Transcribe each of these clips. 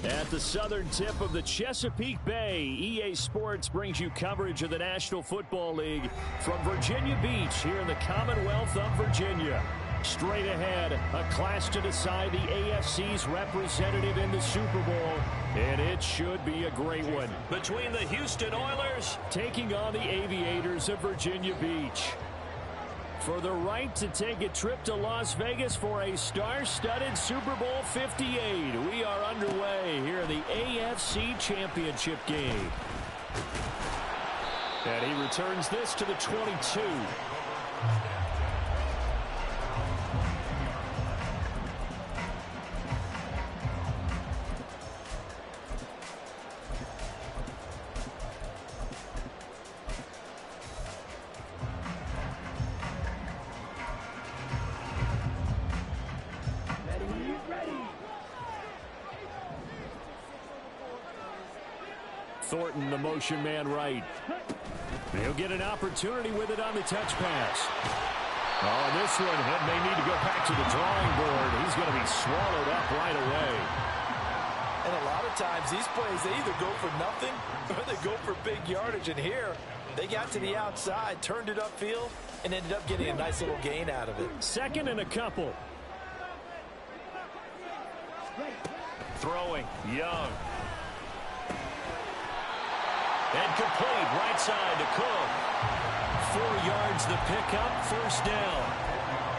At the southern tip of the Chesapeake Bay, EA Sports brings you coverage of the National Football League from Virginia Beach here in the Commonwealth of Virginia. Straight ahead, a clash to decide the AFC's representative in the Super Bowl, and it should be a great one. Between the Houston Oilers taking on the Aviators of Virginia Beach. For the right to take a trip to Las Vegas for a star-studded Super Bowl 58. We are underway here in the AFC Championship game. And he returns this to the 22. Thornton, the motion man right. He'll get an opportunity with it on the touch pass. Oh, this one may need to go back to the drawing board. He's going to be swallowed up right away. And a lot of times these plays, they either go for nothing or they go for big yardage. And here, they got to the outside, turned it upfield, and ended up getting a nice little gain out of it. Second and a couple. Throwing, Young. And complete, right side to Cook. 4 yards the pickup, first down.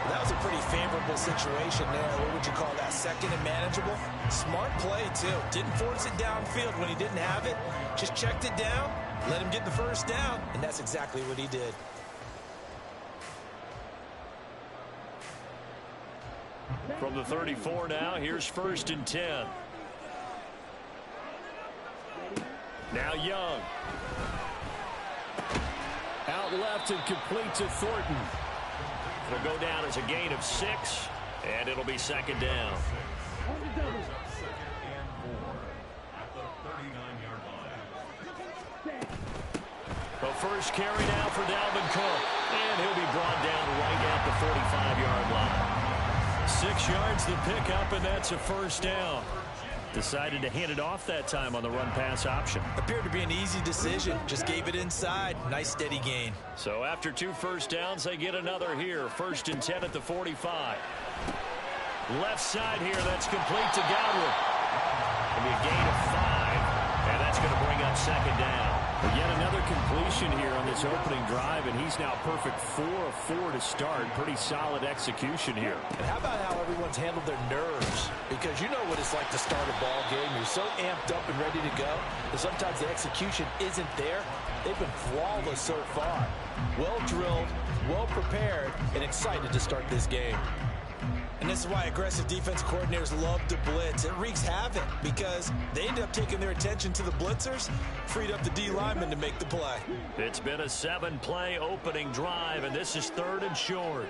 That was a pretty favorable situation there. What would you call that? Second and manageable? Smart play, too. Didn't force it downfield when he didn't have it. Just checked it down, let him get the first down, and that's exactly what he did. From the 34 now, here's first and 10. Now Young. Out left and complete to Thornton. It'll go down as a gain of 6, and it'll be second down. The first carry now for Dalvin Cook, and he'll be brought down right at the 45-yard line. 6 yards the pickup, and that's a first down. Decided to hand it off that time on the run-pass option. Appeared to be an easy decision. Just gave it inside. Nice steady gain. So after 2 first downs, they get another here. First and 10 at the 45. Left side here, that's complete to Godwin. It'll be a gain of 5, and that's going to bring up second down. But yet another completion here on this opening drive, and he's now perfect 4 of 4 to start. Pretty solid execution here. And how about how everyone's handled their nerves? Because you know what it's like to start a ball game. You're so amped up and ready to go that sometimes the execution isn't there. They've been flawless so far. Well drilled, well prepared, and excited to start this game. And this is why aggressive defense coordinators love to blitz. It wreaks havoc because they end up taking their attention to the blitzers, freed up the D lineman to make the play. It's been a 7-play opening drive, and this is 3rd and short.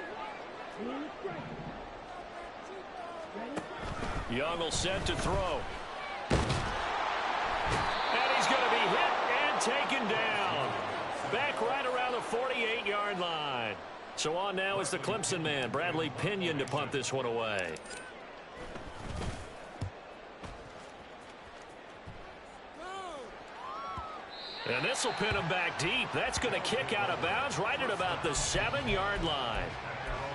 Young will set to throw. And he's going to be hit and taken down. Back right around the 48-yard line. So on now is the Clemson man, Bradley Pinion, to punt this one away. And this will pin him back deep. That's going to kick out of bounds right at about the 7-yard line.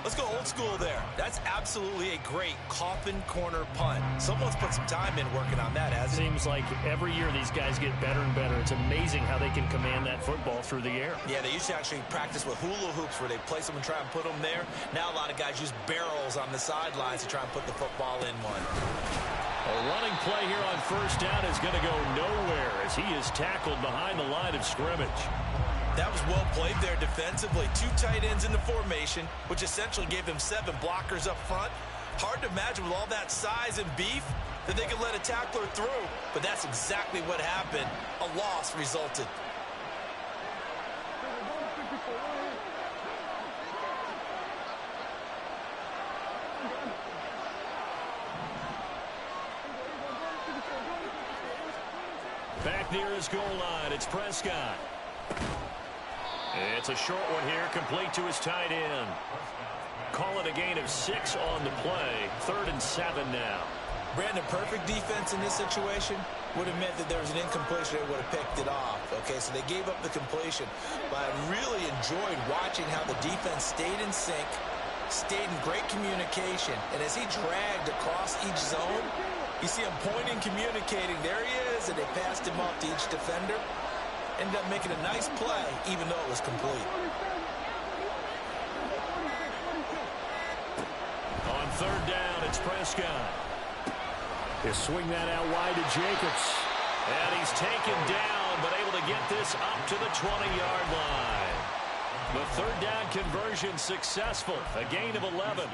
Let's go old school there. That's absolutely a great coffin corner punt. Someone's put some time in working on that, hasn't it? Seems like every year these guys get better and better. It's amazing how they can command that football through the air. Yeah, they used to actually practice with hula hoops where they place them and try and put them there. Now a lot of guys use barrels on the sidelines to try and put the football in one. A running play here on first down is going to go nowhere as he is tackled behind the line of scrimmage. That was well played there defensively. 2 tight ends in the formation, which essentially gave them 7 blockers up front. Hard to imagine with all that size and beef that they could let a tackler through, but that's exactly what happened. A loss resulted. Back near his goal line, it's Prescott. It's a short one here, complete to his tight end. Call it a gain of 6 on the play. 3rd and 7 now. Brandon, perfect defense in this situation would have meant that there was an incompletion that would have picked it off. Okay, so they gave up the completion. But I really enjoyed watching how the defense stayed in sync, stayed in great communication. And as he dragged across each zone, you see him pointing, communicating. There he is, and they passed him off to each defender. Ended up making a nice play, even though it was complete. On third down, it's Prescott. He'll swing that out wide to Jacobs. And he's taken down, but able to get this up to the 20-yard line. The third down conversion successful. A gain of 11.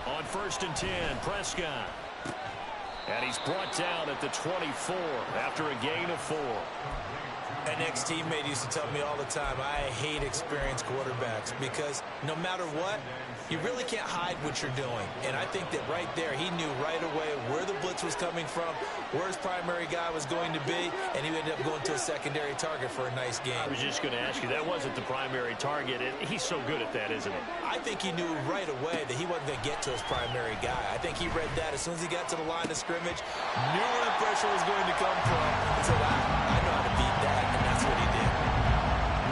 On 1st and 10, Prescott. And he's brought down at the 24 after a gain of 4. An ex-teammate used to tell me all the time, I hate experienced quarterbacks because no matter what, you really can't hide what you're doing. And I think that right there, he knew right away where the blitz was coming from, where his primary guy was going to be, and he ended up going to a secondary target for a nice game. I was just going to ask you, that wasn't the primary target. He's so good at that, isn't he? I think he knew right away that he wasn't going to get to his primary guy. I think he read that as soon as he got to the line of scrimmage, knew where the pressure was going to come from, and said, I know how to beat that, and that's what he did.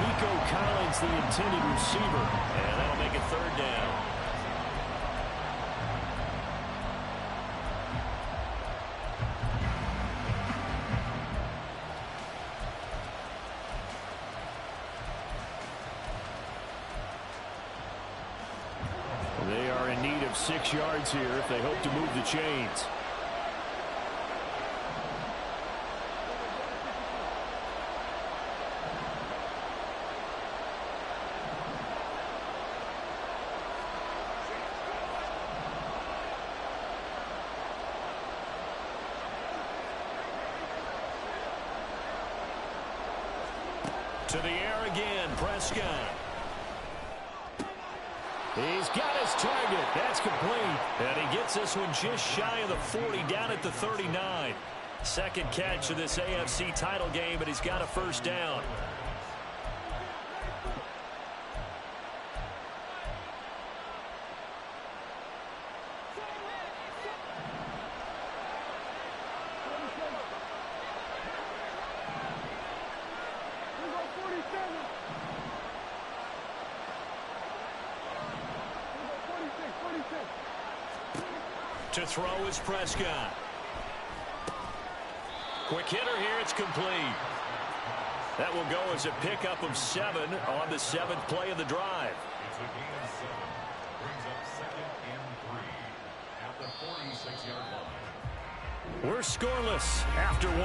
Nico Collins, the intended receiver, and that'll make it third down. They are in need of 6 yards here if they hope to move the chains. To the air again, Prescott. He's got his target. That's complete. And he gets this one just shy of the 40, down at the 39. Second catch of this AFC title game, and he's got a first down. To throw is Prescott. Quick hitter here. It's complete. That will go as a pickup of 7 on the 7th play of the drive. It's a gain of 7. Brings up 2nd and 3 at the 46-yard line. We're scoreless after 1.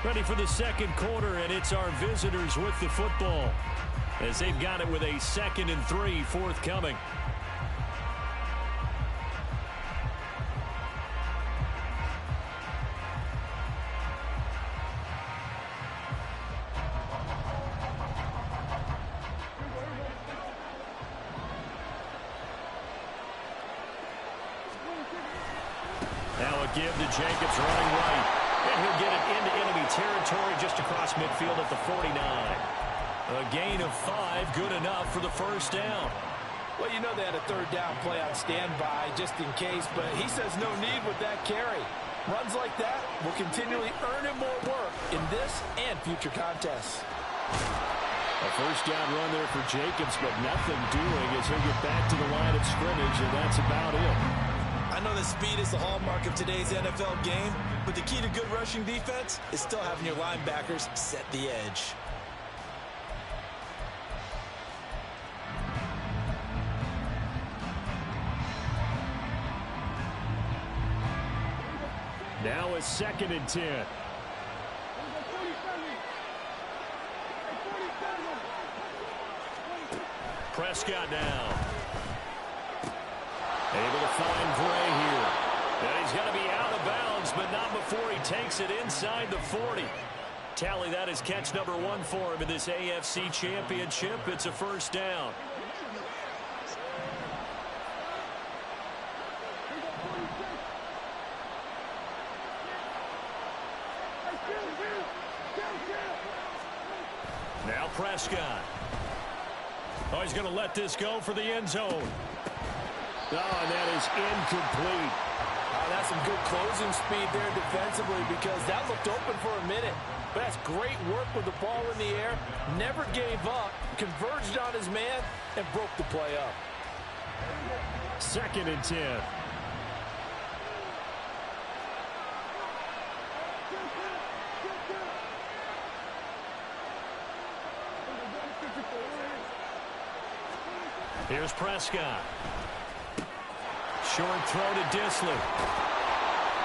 Ready for the second quarter, and it's our visitors with the football, as they've got it with a 2nd and 3 forthcoming. Now a give to Jacobs running right. And he'll get it into enemy territory just across midfield at the 49. A gain of 5, good enough for the first down. Well, you know they had a third down play on standby just in case, but he says no need with that carry. Runs like that will continually earn him more work in this and future contests. A first down run there for Jacobs, but nothing doing as he'll get back to the line of scrimmage, and that's about it. I know that speed is the hallmark of today's NFL game, but the key to good rushing defense is still having your linebackers set the edge. Now a 2nd and 10. Prescott now. Able to find Gray here. And he's going to be out of bounds, but not before he takes it inside the 40. Tally that is catch number 1 for him in this AFC championship. It's a first down. Prescott. Oh, he's going to let this go for the end zone. Oh, and that is incomplete. That's some good closing speed there defensively because that looked open for a minute. But that's great work with the ball in the air. Never gave up, converged on his man, and broke the play up. 2nd and 10. Here's Prescott. Short throw to Disley.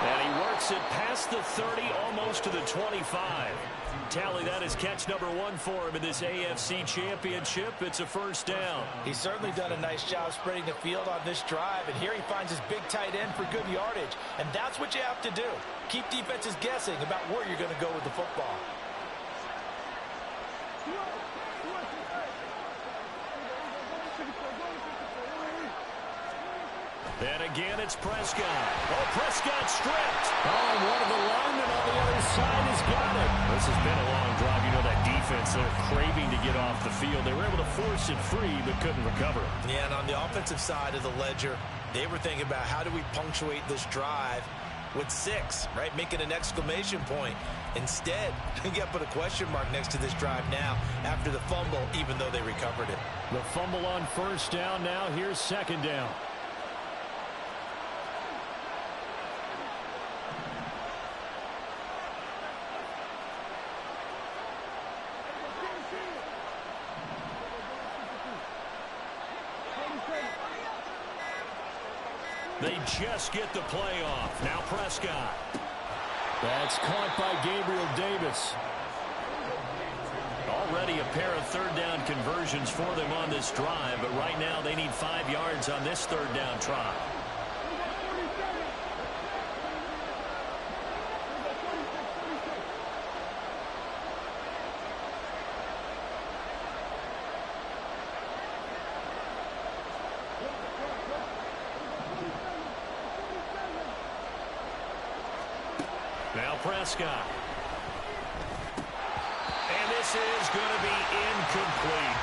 And he works it past the 30, almost to the 25. Tally, that is catch number 1 for him in this AFC Championship. It's a first down. He's certainly done a nice job spreading the field on this drive, and here he finds his big tight end for good yardage. And that's what you have to do. Keep defenses guessing about where you're going to go with the football. And again, it's Prescott. Oh, Prescott stripped. Oh, and one of the linemen on the other side has got it. This has been a long drive. You know that defense, they're craving to get off the field. They were able to force it free, but couldn't recover. Yeah, and on the offensive side of the ledger, they were thinking about how do we punctuate this drive with 6, right? Making an exclamation point. Instead, you got to put a question mark next to this drive now after the fumble, even though they recovered it. The fumble on first down. Now here's 2nd down. They just get the play off. Now Prescott. That's caught by Gabriel Davis. Already a pair of 3rd down conversions for them on this drive, but right now they need 5 yards on this 3rd down try. Now Prescott. And this is going to be incomplete.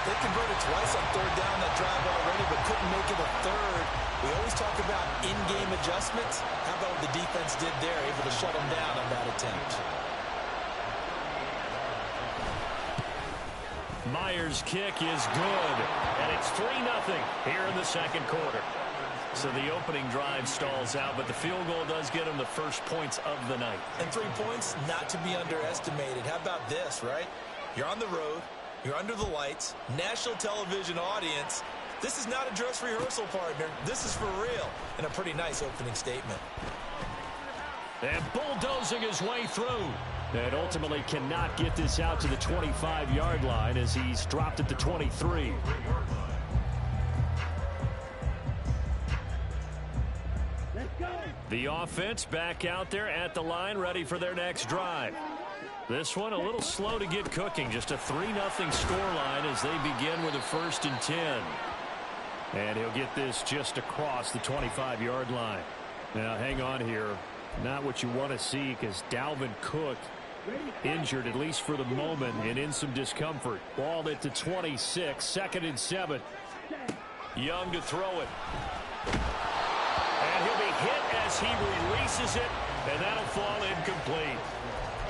They converted twice on 3rd down that drive already, but couldn't make it a 3rd. We always talk about in-game adjustments. How about what the defense did there, able to shut them down on that attempt? Myers' kick is good, and it's 3-0 here in the 2nd quarter. So the opening drive stalls out, but the field goal does get them the first points of the night. And 3 points, not to be underestimated. How about this, right? You're on the road. You're under the lights. National television audience. This is not a dress rehearsal, partner. This is for real. And a pretty nice opening statement. And bulldozing his way through. And ultimately cannot get this out to the 25-yard line as he's dropped at the 23. The offense back out there at the line, ready for their next drive. This one a little slow to get cooking. Just a 3-0 scoreline as they begin with a 1st and 10. And he'll get this just across the 25-yard line. Now, hang on here. Not what you want to see because Dalvin Cook injured, at least for the moment, and in some discomfort. Ball at the 26, 2nd and 7. Young to throw it. And he'll be hit as he releases it, and that'll fall incomplete.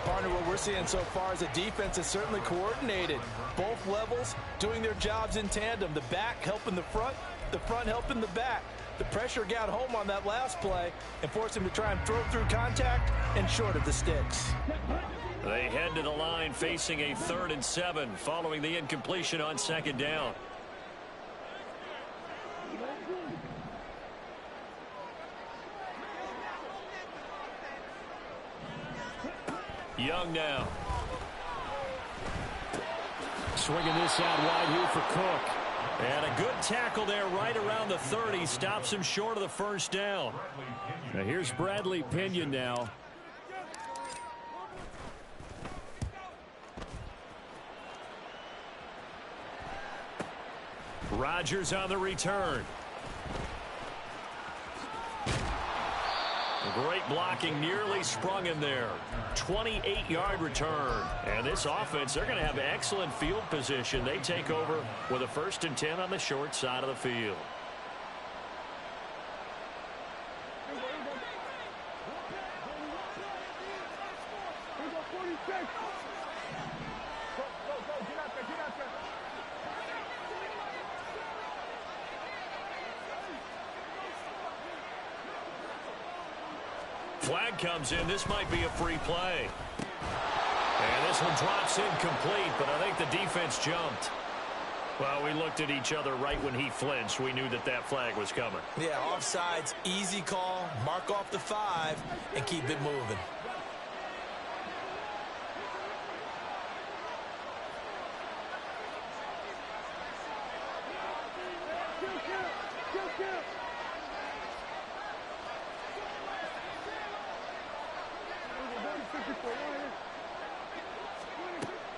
Partner, what we're seeing so far is a defense is certainly coordinated. Both levels doing their jobs in tandem. The back helping the front helping the back. The pressure got home on that last play and forced him to try and throw through contact and short of the sticks. They head to the line facing a 3rd and 7 following the incompletion on 2nd down. Young now. Swinging this out wide here for Cook. And a good tackle there right around the 30. Stops him short of the 1st down. Now here's Bradley Pinion now. Rodgers on the return. Great blocking, nearly sprung him there. 28-yard return. And this offense, they're going to have excellent field position. They take over with a 1st and 10 on the short side of the field. Flag comes in. This might be a free play. And this one drops incomplete, but I think the defense jumped. Well, we looked at each other right when he flinched. We knew that that flag was coming. Yeah, offsides, easy call. Mark off the 5 and keep it moving.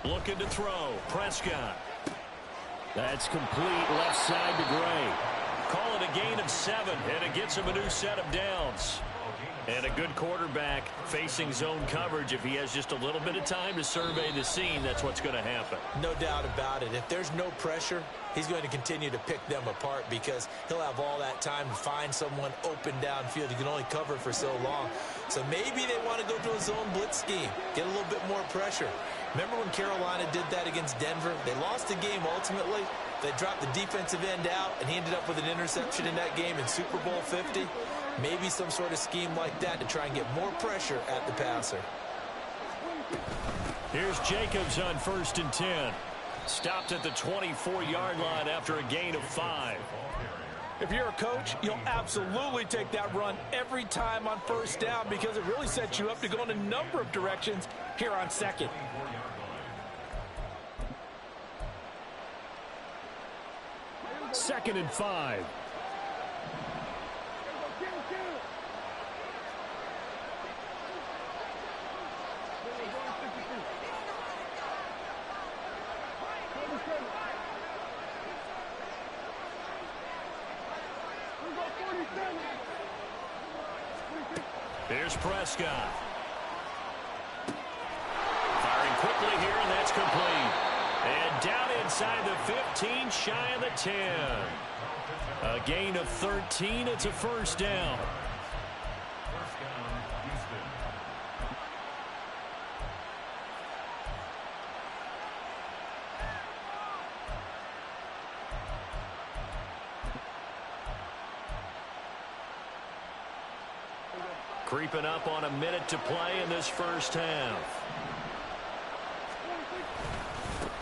Looking to throw. Prescott. That's complete left side to Gray. Call it a gain of 7, and it gets him a new set of downs. And a good quarterback facing zone coverage. If he has just a little bit of time to survey the scene, that's what's going to happen. No doubt about it. If there's no pressure, he's going to continue to pick them apart because he'll have all that time to find someone open downfield. He can only cover for so long. So maybe they want to go to a zone blitz scheme, get a little bit more pressure. Remember when Carolina did that against Denver? They lost the game ultimately. They dropped the defensive end out, and he ended up with an interception in that game in Super Bowl 50. Maybe some sort of scheme like that to try and get more pressure at the passer. Here's Jacobs on 1st and 10. Stopped at the 24-yard line after a gain of 5. If you're a coach, you'll absolutely take that run every time on 1st down because it really sets you up to go in a number of directions here on 2nd. Second and 5. Here's Prescott. Firing quickly here, and that's complete. And down inside the 15, shy of the 10. A gain of 13. It's a 1st down. Creeping up on a minute to play in this 1st half.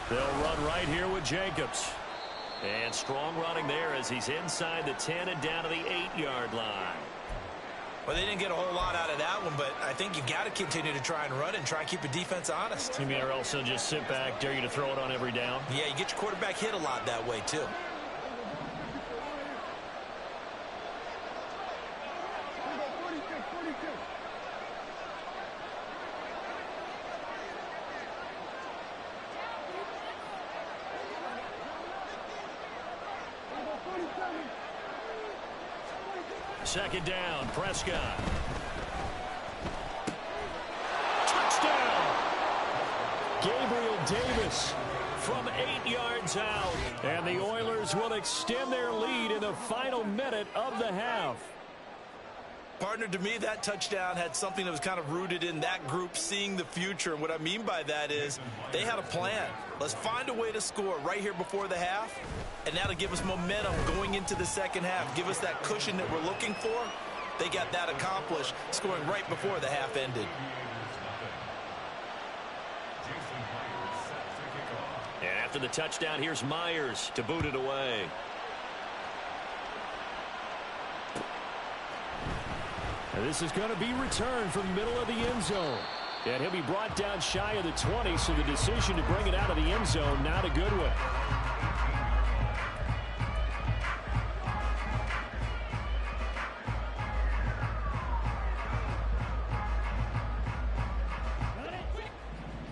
They'll run right here with Jacobs. And strong running there as he's inside the 10 and down to the 8-yard line. Well, they didn't get a whole lot out of that one, but I think you got to continue to try and run and try and keep the defense honest. You mean or else they'll just sit back, dare you to throw it on every down? Yeah, you get your quarterback hit a lot that way, too. Second down, Prescott. Touchdown! Gabriel Davis from 8 yards out. And the Oilers will extend their lead in the final minute of the half. Partner, to me, that touchdown had something that was kind of rooted in that group seeing the future. And what I mean by that is they had a plan. Let's find a way to score right here before the half. And that'll give us momentum going into the 2nd half. Give us that cushion that we're looking for. They got that accomplished, scoring right before the half ended. And after the touchdown, here's Myers to boot it away. And this is going to be returned from the middle of the end zone. And he'll be brought down shy of the 20, so the decision to bring it out of the end zone, not a good one.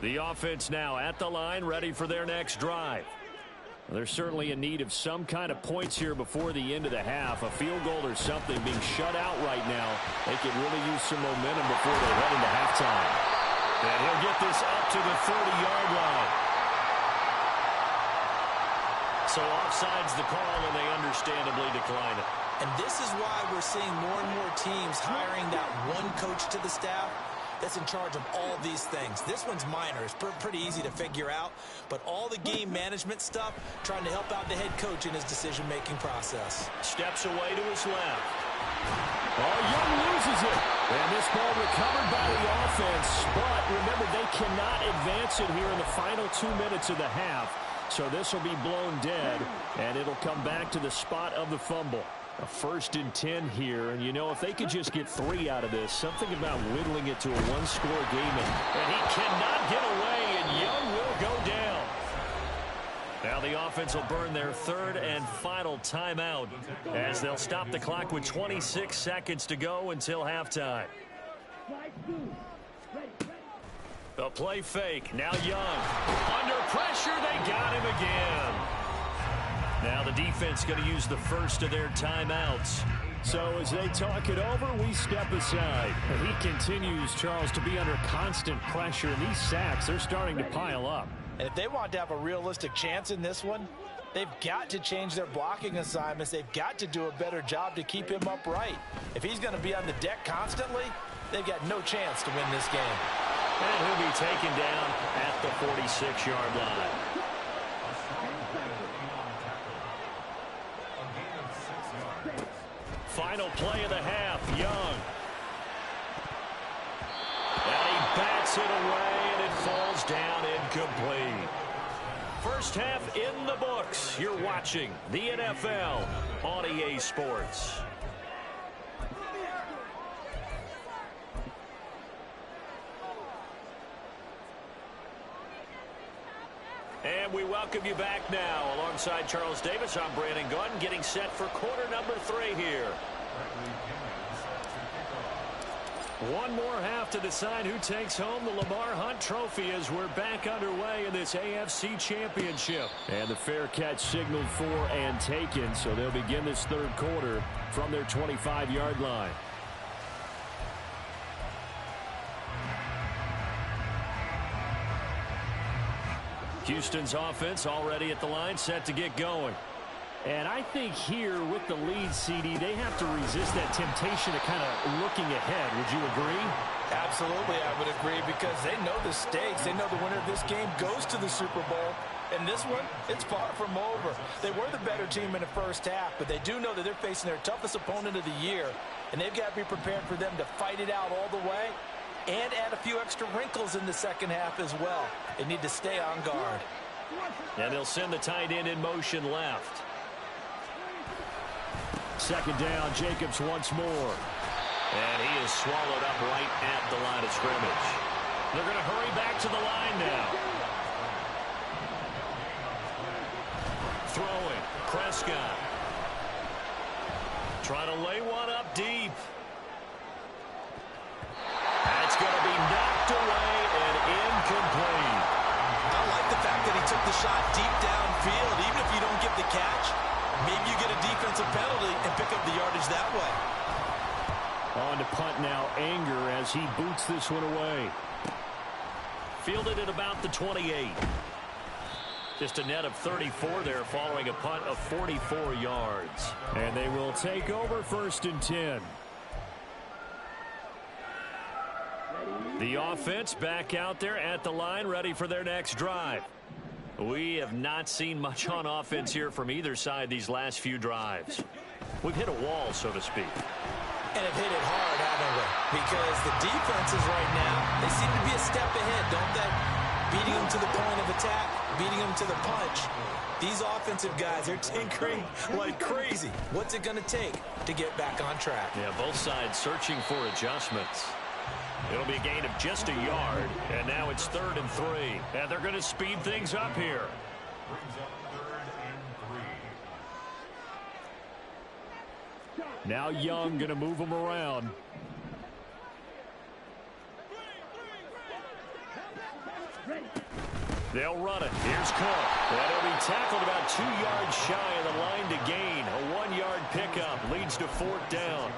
The offense now at the line, ready for their next drive. They're certainly in need of some kind of points here before the end of the half. A field goal or something. Being shut out right now, they could really use some momentum before they head into halftime. And he'll get this up to the 30-yard line. So offside's the call, and they understandably decline it. And this is why we're seeing more and more teams hiring that one coach to the staff that's in charge of all these things. This one's minor. It's pretty easy to figure out. But all the game management stuff, trying to help out the head coach in his decision-making process. Steps away to his left. Oh, Young loses it. And this ball recovered by the offense. But remember, they cannot advance it here in the final 2 minutes of the half. So this will be blown dead, and it'll come back to the spot of the fumble. A 1st and 10 here, and you know, if they could just get 3 out of this, something about whittling it to a one-score game, and he cannot get away, and Young will go down. Now the offense will burn their 3rd and final timeout as they'll stop the clock with 26 seconds to go until halftime. A play fake. Now Young. Under pressure, they got him again. Now the defense going to use the first of their timeouts. So as they talk it over, we step aside. And he continues, Charles, to be under constant pressure. And these sacks, they're starting to pile up. And if they want to have a realistic chance in this one, they've got to change their blocking assignments. They've got to do a better job to keep him upright. If he's going to be on the deck constantly, they've got no chance to win this game. And he'll be taken down at the 46-yard line. Final play of the half, Young. And he bats it away, and it falls down incomplete. First half in the books. You're watching the NFL on EA Sports. And we welcome you back now. Alongside Charles Davis, I'm Brandon Gunn, getting set for quarter number 3 here. One more half to decide who takes home the Lamar Hunt Trophy as we're back underway in this AFC Championship. And the fair catch signaled for and taken, so they'll begin this 3rd quarter from their 25-yard line. Houston's offense already at the line, set to get going. And I think here with the lead, CD, they have to resist that temptation of kind of looking ahead. Would you agree? Absolutely, I would agree, because they know the stakes. They know the winner of this game goes to the Super Bowl. And this one, it's far from over. They were the better team in the first half, but they do know that they're facing their toughest opponent of the year. And they've got to be prepared for them to fight it out all the way and add a few extra wrinkles in the second half as well. They need to stay on guard. And they'll send the tight end in motion left. Second down, Jacobs once more. And he is swallowed up right at the line of scrimmage. They're going to hurry back to the line now. Throwing, Prescott. Trying to lay one up deep. That's going to be knocked away and incomplete. I like the fact that he took the shot deep downfield. Even if you don't get the catch, maybe you get a defensive penalty and pick up the yardage that way. On to punt now, Anger as he boots this one away. Fielded at about the 28. Just a net of 34 there following a punt of 44 yards. And they will take over 1st and 10. The offense back out there at the line, ready for their next drive. We have not seen much on offense here from either side these last few drives. We've hit a wall, so to speak. And have hit it hard, haven't we? Because the defenses right now, they seem to be a step ahead, don't they? Beating them to the point of attack, beating them to the punch. These offensive guys are tinkering like crazy. What's it going to take to get back on track? Yeah, both sides searching for adjustments. It'll be a gain of just a yard, and now it's 3rd and 3. And they're going to speed things up here. Brings up 3rd and 3. Now Young going to move them around. They'll run it. Here's Cook. And he'll be tackled about 2 yards shy of the line to gain. A 1-yard pickup leads to 4th down.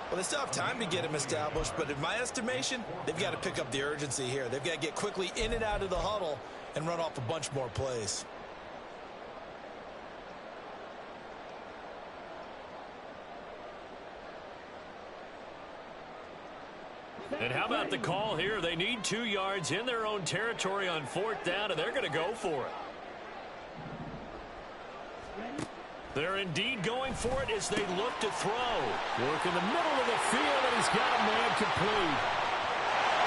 Well, they still have time to get him established, but in my estimation, they've got to pick up the urgency here. They've got to get quickly in and out of the huddle and run off a bunch more plays. And how about the call here? They need 2 yards in their own territory on 4th down, and they're going to go for it. They're indeed going for it as they look to throw. Work in the middle of the field, and he's got a man complete.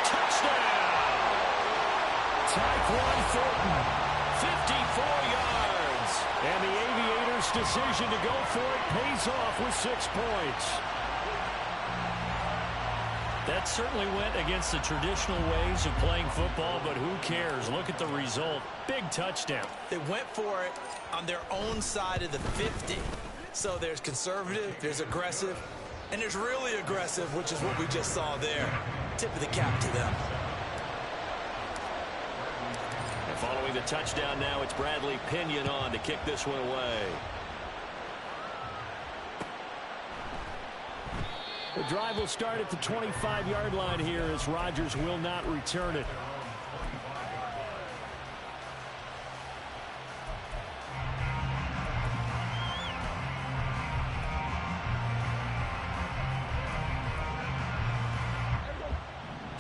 Touchdown! Tyquan Thornton, 54 yards. And the Aviators' decision to go for it pays off with 6 points. That certainly went against the traditional ways of playing football, but who cares? Look at the result. Big touchdown. They went for it on their own side of the 50. So there's conservative, there's aggressive, and there's really aggressive, which is what we just saw there. Tip of the cap to them. And following the touchdown now, it's Bradley Pinion on to kick this one away. The drive will start at the 25-yard line here as Rodgers will not return it.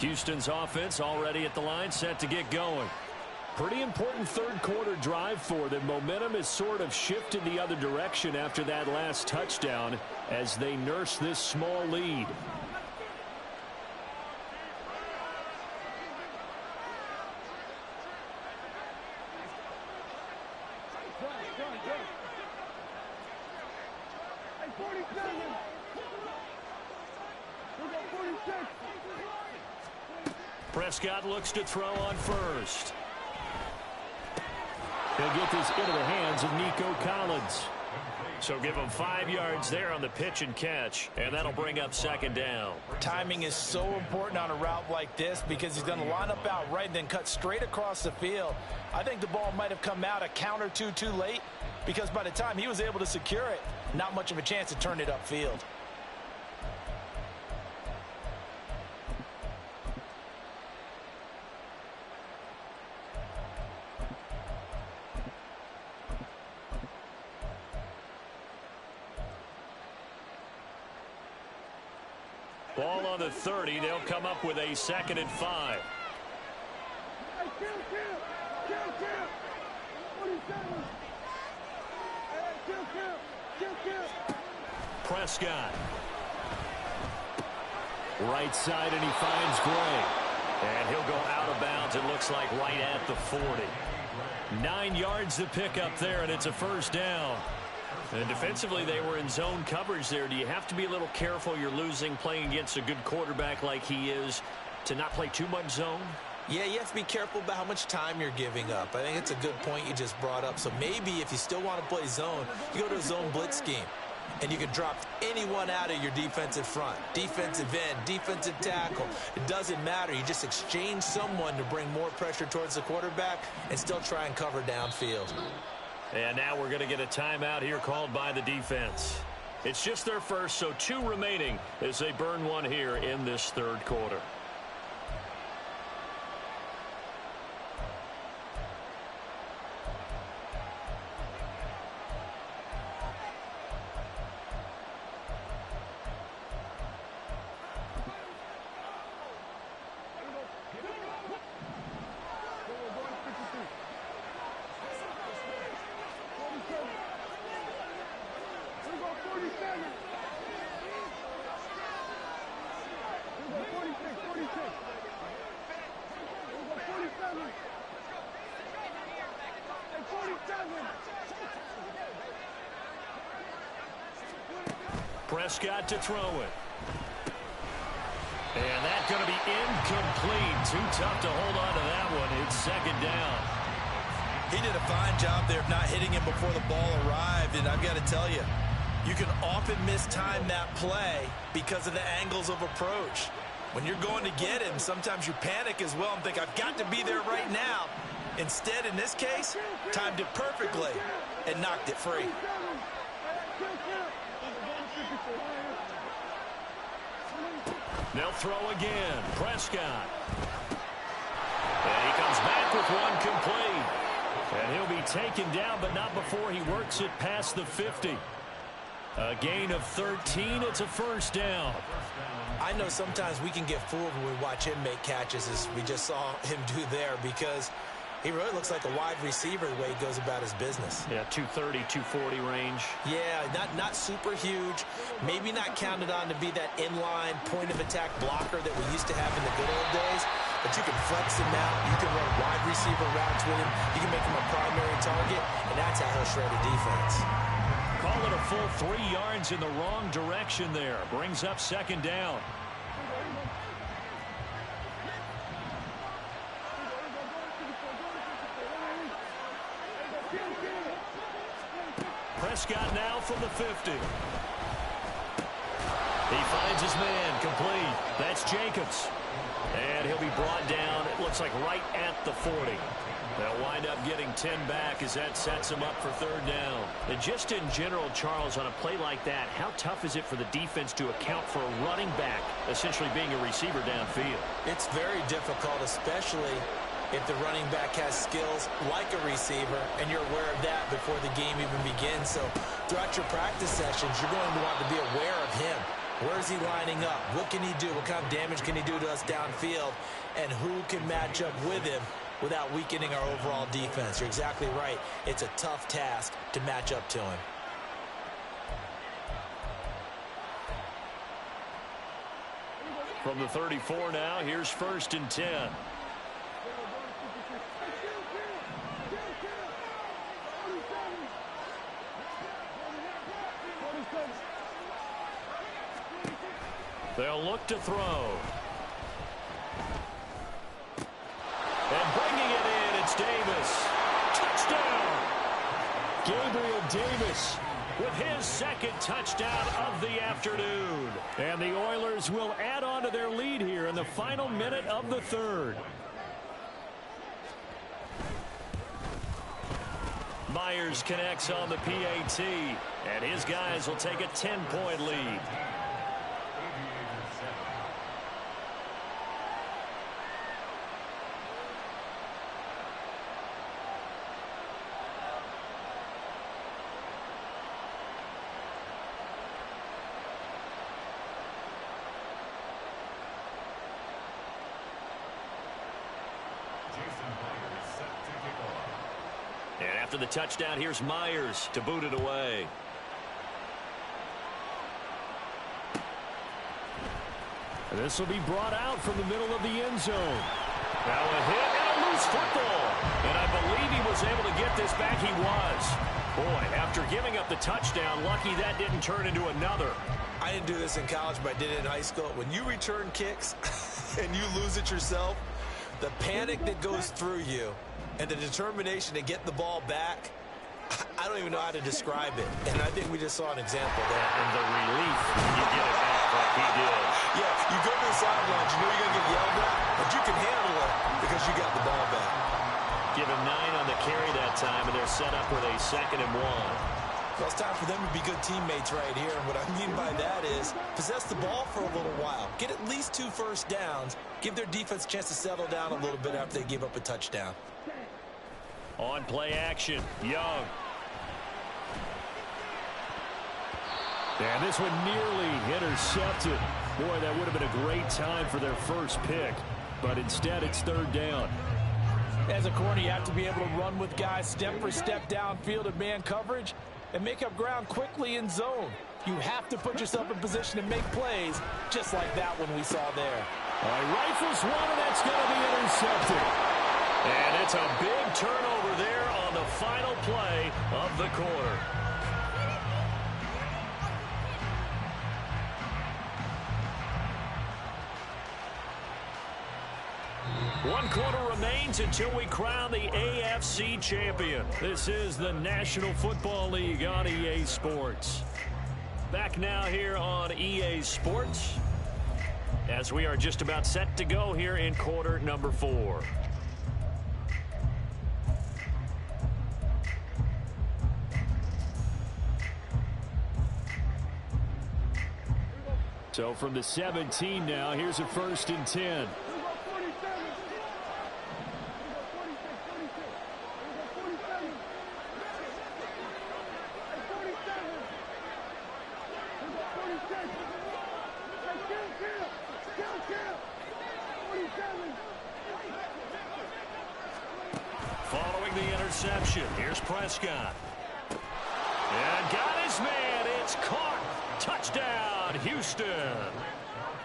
Houston's offense already at the line, set to get going. Pretty important third-quarter drive for them. Momentum has sort of shifted the other direction after that last touchdown as they nurse this small lead. Prescott looks to throw on first. He'll get this into the hands of Nico Collins. So give him 5 yards there on the pitch and catch, and that'll bring up 2nd down. Timing is so important on a route like this because he's going to line up out right and then cut straight across the field. I think the ball might have come out a count or two too late because by the time he was able to secure it, not much of a chance to turn it upfield. Ball on the 30. They'll come up with a 2nd and 5. Prescott. Right side, and he finds Gray. And he'll go out of bounds, it looks like right at the 40. 9 yards to pick up there, and it's a 1st down. And defensively, they were in zone coverage there. Do you have to be a little careful? You're losing playing against a good quarterback like he is to not play too much zone? Yeah, you have to be careful about how much time you're giving up. I think it's a good point you just brought up. So maybe if you still want to play zone, you go to a zone blitz scheme. And you can drop anyone out of your defensive front. Defensive end, defensive tackle. It doesn't matter. You just exchange someone to bring more pressure towards the quarterback and still try and cover downfield. And now we're going to get a timeout here called by the defense. It's just their first, so 2 remaining as they burn one here in this 3rd quarter. Prescott to throw it. And that's going to be incomplete. Too tough to hold on to that one. It's 2nd down. He did a fine job there of not hitting him before the ball arrived. And I've got to tell you, you can often mistime that play because of the angles of approach. When you're going to get him, sometimes you panic as well and think, I've got to be there right now. Instead, in this case, timed it perfectly and knocked it free. They'll throw again. Prescott. And he comes back with one complete. And he'll be taken down, but not before he works it past the 50. A gain of 13. It's a first down. I know sometimes we can get fooled when we watch him make catches, as we just saw him do there, because he really looks like a wide receiver the way he goes about his business. Yeah, 230, 240 range. Yeah, not super huge. Maybe not counted on to be that inline point-of-attack blocker that we used to have in the good old days. But you can flex him out. You can run wide receiver routes with him. You can make him a primary target, and that's how he'll shred a defense. Call it a full 3 yards in the wrong direction there. Brings up second down. Prescott now from the 50. He finds his man, complete. That's Jacobs. And he'll be brought down, it looks like right at the 40. They'll wind up getting 10 back as that sets him up for third down. And just in general, Charles, on a play like that, how tough is it for the defense to account for a running back essentially being a receiver downfield? It's very difficult, especially if the running back has skills like a receiver, and you're aware of that before the game even begins. So throughout your practice sessions, you're going to want to be aware of him. Where is he lining up? What can he do? What kind of damage can he do to us downfield? And who can match up with him without weakening our overall defense? You're exactly right. It's a tough task to match up to him. From the 34 now, here's first and 10. They'll look to throw. And bringing it in, it's Davis. Touchdown! Gabriel Davis with his second touchdown of the afternoon. And the Oilers will add on to their lead here in the final minute of the third. Myers connects on the PAT, and his guys will take a 10-point lead. And after the touchdown, here's Myers to boot it away. And this will be brought out from the middle of the end zone. Now a hit and a loose football. And I believe he was able to get this back. He was. Boy, after giving up the touchdown, lucky that didn't turn into another. I didn't do this in college, but I did it in high school. When you return kicks and you lose it yourself, the panic that goes through you and the determination to get the ball back, I don't even know how to describe it. And I think we just saw an example there. And the relief when you get it back like he did. Yeah, you go to the sidelines, you know you're going to get yelled at, but you can handle it because you got the ball back. Give him 9 on the carry that time, and they're set up with a 2nd and 1. Well, it's time for them to be good teammates right here. And what I mean by that is possess the ball for a little while. Get at least 2 first downs. Give their defense a chance to settle down a little bit after they give up a touchdown. On play action, Young. And this one nearly intercepted. Boy, that would have been a great time for their first pick. But instead, it's 3rd down. As a corner, you have to be able to run with guys step for step downfield in man coverage and make up ground quickly in zone. You have to put yourself in position to make plays, just like that one we saw there. Rifles one, and that's going to be intercepted. And it's a big turnover there on the final play of the quarter. One quarter remains until we crown the AFC champion. This is the National Football League on EA Sports. Back now here on EA Sports as we are just about set to go here in quarter number 4. So from the 17 now, here's a 1st and 10. Following the interception, here's Prescott. And got his man. It's caught. Touchdown, Houston.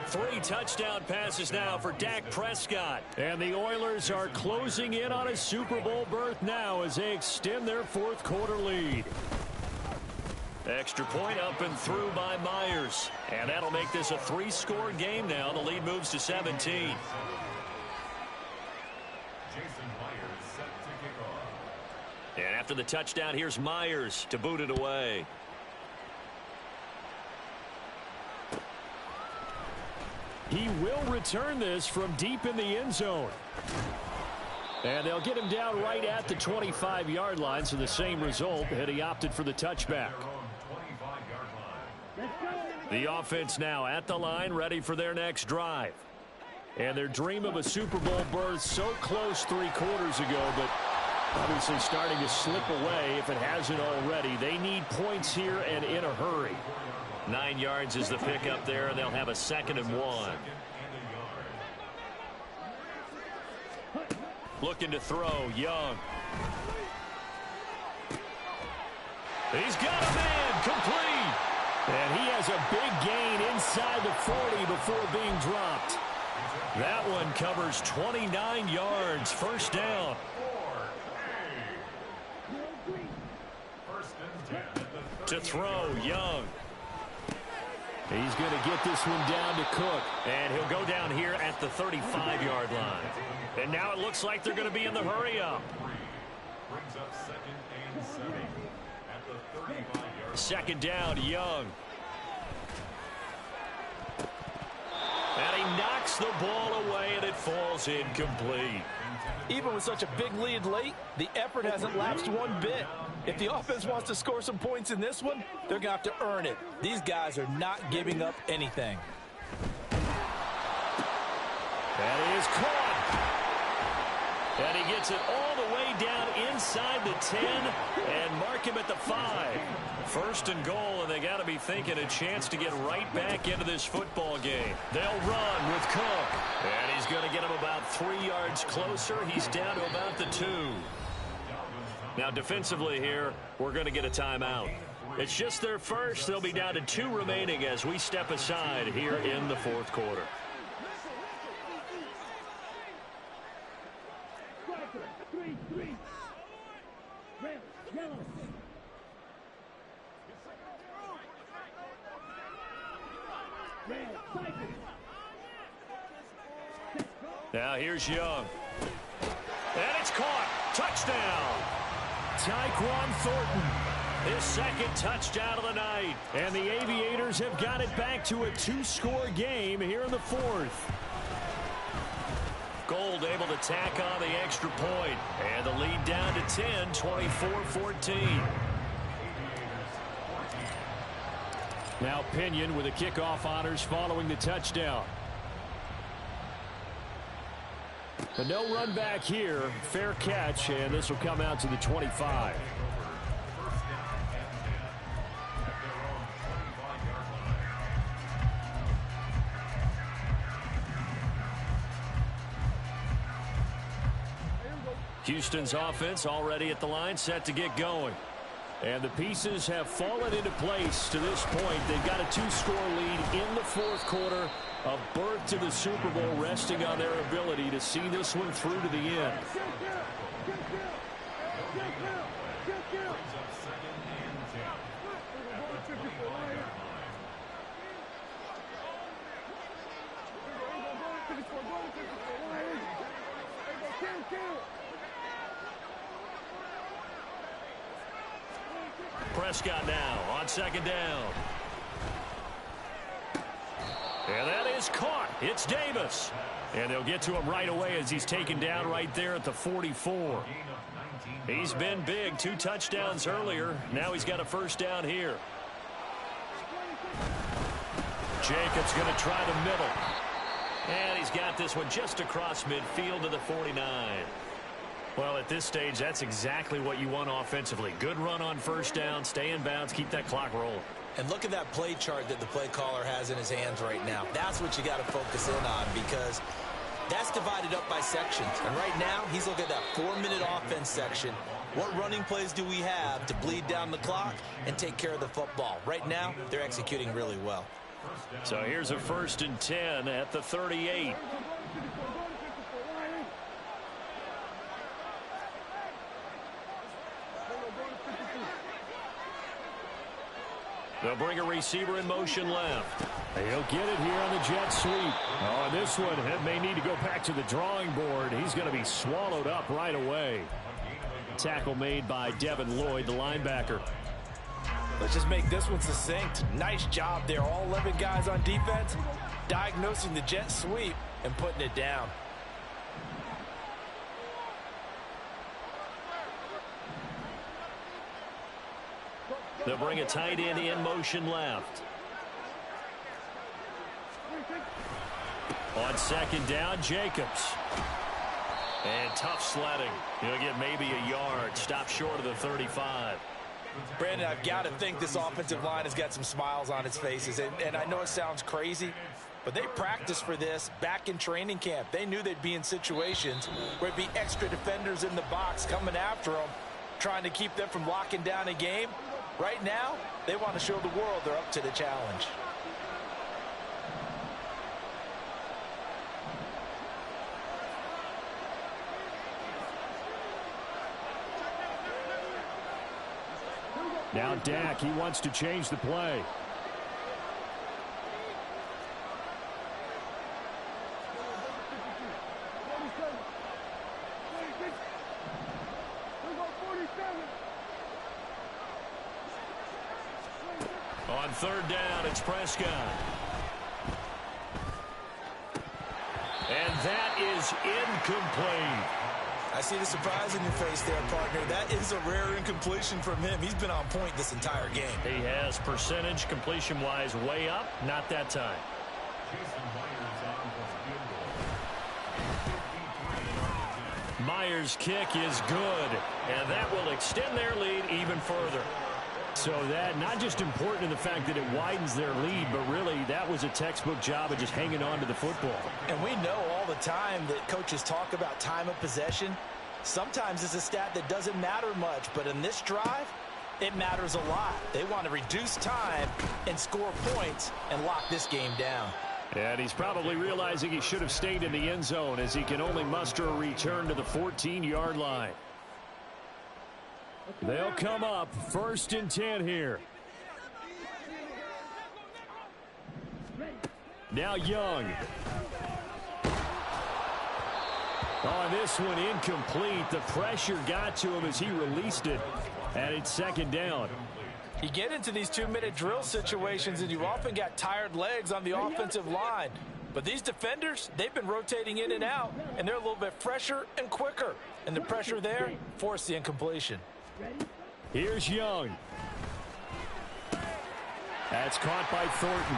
3 touchdown passes now for Dak Prescott. And the Oilers are closing in on a Super Bowl berth now as they extend their 4th quarter lead. Extra point up and through by Myers. And that'll make this a 3-score game now. The lead moves to 17. Jason Myers set to kick off. And after the touchdown, here's Myers to boot it away. He will return this from deep in the end zone. And they'll get him down right at the 25-yard line, so the same result, and he opted for the touchback. The offense now at the line, ready for their next drive. And their dream of a Super Bowl berth so close 3 quarters ago, but obviously starting to slip away if it hasn't already. They need points here and in a hurry. 9 yards is the pickup there, and they'll have a 2nd and 1. Looking to throw, Young. He's got a man, complete. And he has a big gain inside the 40 before being dropped. That one covers 29 yards, 1st down. To throw, Young. He's going to get this one down to Cook. And he'll go down here at the 35-yard line. And now it looks like they're going to be in the hurry-up. Brings up 2nd and 7 at the 35-yard 2nd down, Young. And he knocks the ball away, and it falls incomplete. Even with such a big lead late, the effort hasn't lapsed one bit. If the offense wants to score some points in this one, they're going to have to earn it. These guys are not giving up anything. That is caught. And he gets it all the way down inside the 10 and mark him at the 5. 1st and goal, and they got to be thinking a chance to get right back into this football game. They'll run with Cook. And he's going to get him about 3 yards closer. He's down to about the 2. Now, defensively here, we're going to get a timeout. It's just their first. They'll be down to 2 remaining as we step aside here in the 4th quarter. Now here's Young. And it's caught. Touchdown. Tyquan Thornton. His 2nd touchdown of the night. And the Aviators have got it back to a 2-score game here in the 4th. Gold able to tack on the extra point. And the lead down to 10, 24-14. Now Pinion with the kickoff honors following the touchdown. But no run back here. Fair catch, and this will come out to the 25. Houston's offense already at the line, set to get going. And the pieces have fallen into place to this point. They've got a 2-score lead in the 4th quarter. A berth to the Super Bowl resting on their ability to see this one through to the end. Prescott now on 2nd down. And that is caught. It's Davis. And they'll get to him right away as he's taken down right there at the 44. He's been big. 2 touchdowns earlier. Now he's got a 1st down here. Jacobs going to try the middle. And he's got this one just across midfield to the 49. Well, at this stage, that's exactly what you want offensively. Good run on first down, stay in bounds, keep that clock rolling. And look at that play chart that the play caller has in his hands right now. That's what you got to focus in on, because that's divided up by sections. And right now, he's looking at that 4-minute offense section. What running plays do we have to bleed down the clock and take care of the football? Right now, they're executing really well. So here's a 1st and 10 at the 38. They'll bring a receiver in motion left. He'll get it here on the jet sweep. Oh, this one may need to go back to the drawing board. He's going to be swallowed up right away. Tackle made by Devin Lloyd, the linebacker. Let's just make this one succinct. Nice job there. All 11 guys on defense diagnosing the jet sweep and putting it down. They'll bring a tight end in motion left. On 2nd down, Jacobs. And tough sledding. He'll get maybe a yard. Stop short of the 35. Brandon, I've got to think this offensive line has got some smiles on its faces. And I know it sounds crazy, but they practiced for this back in training camp. They knew they'd be in situations where it'd be extra defenders in the box coming after them, trying to keep them from locking down a game. Right now, they want to show the world they're up to the challenge. Now Dak, he wants to change the play. On 3rd down, it's Prescott. And that is incomplete. I see the surprise in your face there, partner. That is a rare incompletion from him. He's been on point this entire game. He has percentage completion-wise way up. Not that time. Myers' kick is good, and that will extend their lead even further. So that not just important in the fact that it widens their lead, but really that was a textbook job of just hanging on to the football. And we know all the time that coaches talk about time of possession. Sometimes it's a stat that doesn't matter much, but in this drive, it matters a lot. They want to reduce time and score points and lock this game down. And he's probably realizing he should have stayed in the end zone, as he can only muster a return to the 14-yard line. They'll come up 1st and 10 here. Now Young. On this one, incomplete. The pressure got to him as he released it. And it's 2nd down. You get into these 2-minute drill situations, and you've often got tired legs on the offensive line. But these defenders, they've been rotating in and out, and they're a little bit fresher and quicker. And the pressure there forced the incompletion. Here's Young. That's caught by Thornton.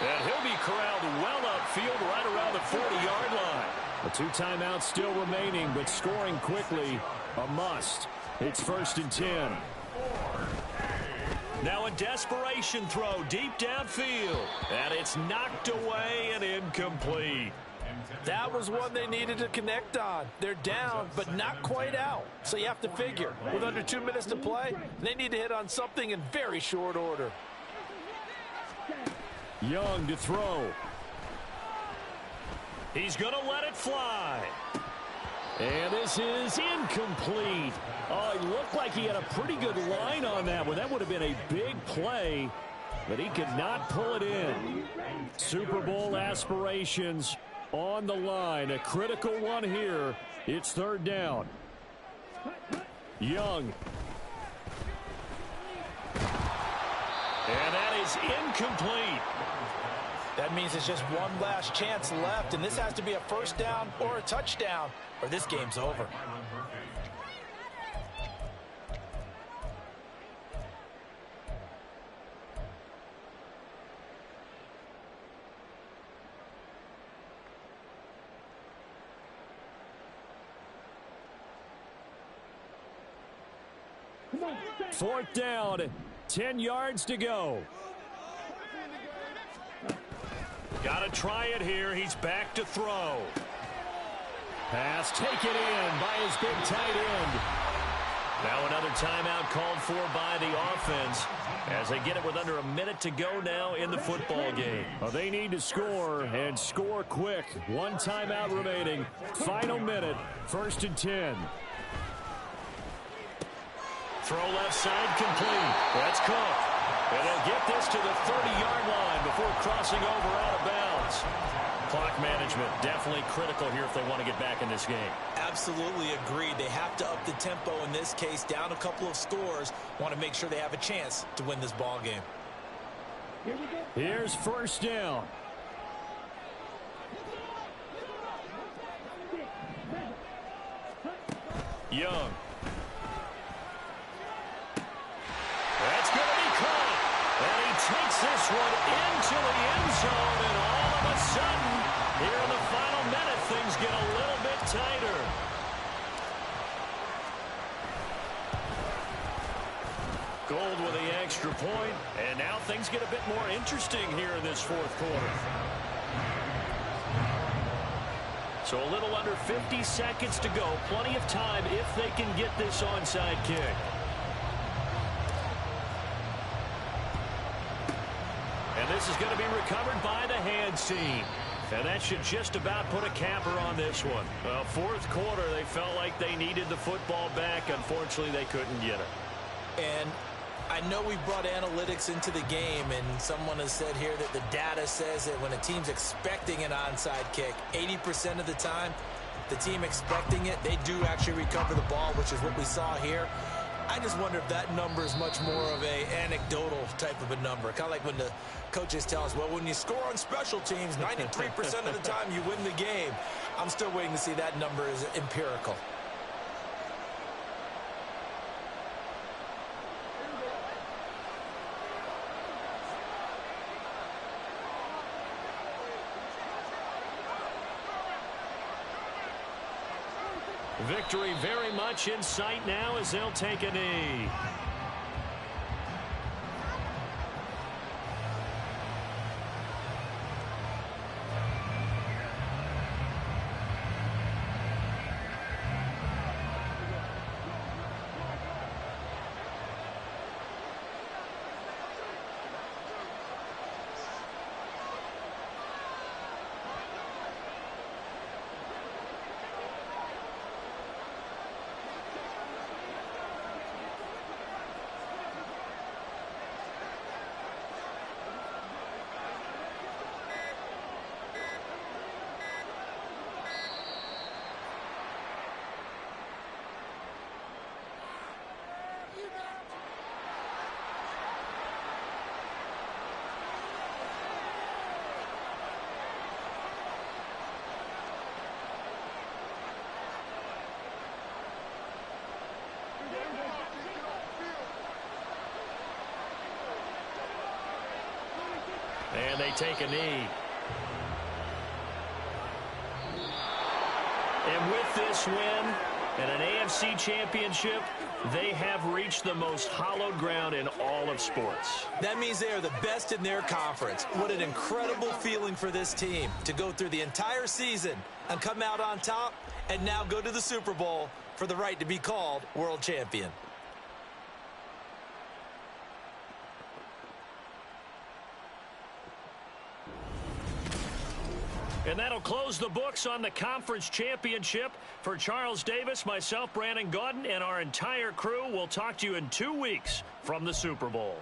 And he'll be corralled well upfield right around the 40-yard line. The 2 timeouts still remaining, but scoring quickly, a must. It's 1st and 10. Now a desperation throw deep downfield. And it's knocked away and incomplete. That was one they needed to connect on. They're down, but not quite out. So you have to figure, with under 2 minutes to play, they need to hit on something in very short order. Young to throw. He's going to let it fly. And this is incomplete. Oh, it looked like he had a pretty good line on that one. That would have been a big play, but he could not pull it in. Super Bowl aspirations on the line. A critical one here. It's 3rd down. Young. And that is incomplete. That means it's just one last chance left, and this has to be a 1st down or a touchdown, or this game's over. 4th down, 10 yards to go. Got to try it here. He's back to throw. Pass taken in by his big tight end. Now another timeout called for by the offense as they get it with under a minute to go now in the football game. Well, they need to score and score quick. 1 timeout remaining. Final minute. 1st and 10. Throw left side complete. That's Cook. And they'll get this to the 30-yard line before crossing over out of bounds. Clock management definitely critical here if they want to get back in this game. Absolutely agreed. They have to up the tempo in this case, down a couple of scores. Want to make sure they have a chance to win this ball game. Here's 1st down. Young. That's going to be caught. And he takes this one into the end zone, and all of a sudden, here in the final minute, things get a little bit tighter. Gold with the extra point, and now things get a bit more interesting here in this 4th quarter. So a little under 50 seconds to go. Plenty of time if they can get this onside kick. And this is going to be recovered by the hands team. And that should just about put a capper on this one. Well, 4th quarter, they felt like they needed the football back. Unfortunately, they couldn't get it. And I know we brought analytics into the game, and someone has said here that the data says that when a team's expecting an onside kick, 80% of the time, the team expecting it, they do actually recover the ball, which is what we saw here. I just wonder if that number is much more of a anecdotal type of a number. Kind of like when the coaches tell us, well, when you score on special teams, 93% of the time you win the game. I'm still waiting to see that number is empirical. Victory very much in sight now as they'll take a knee. And they take a knee. And with this win and an AFC championship, they have reached the most hallowed ground in all of sports. That means they are the best in their conference. What an incredible feeling for this team to go through the entire season and come out on top and now go to the Super Bowl for the right to be called world champion. And that'll close the books on the conference championship. For Charles Davis, myself, Brandon Gaudin, and our entire crew, we'll talk to you in 2 weeks from the Super Bowl.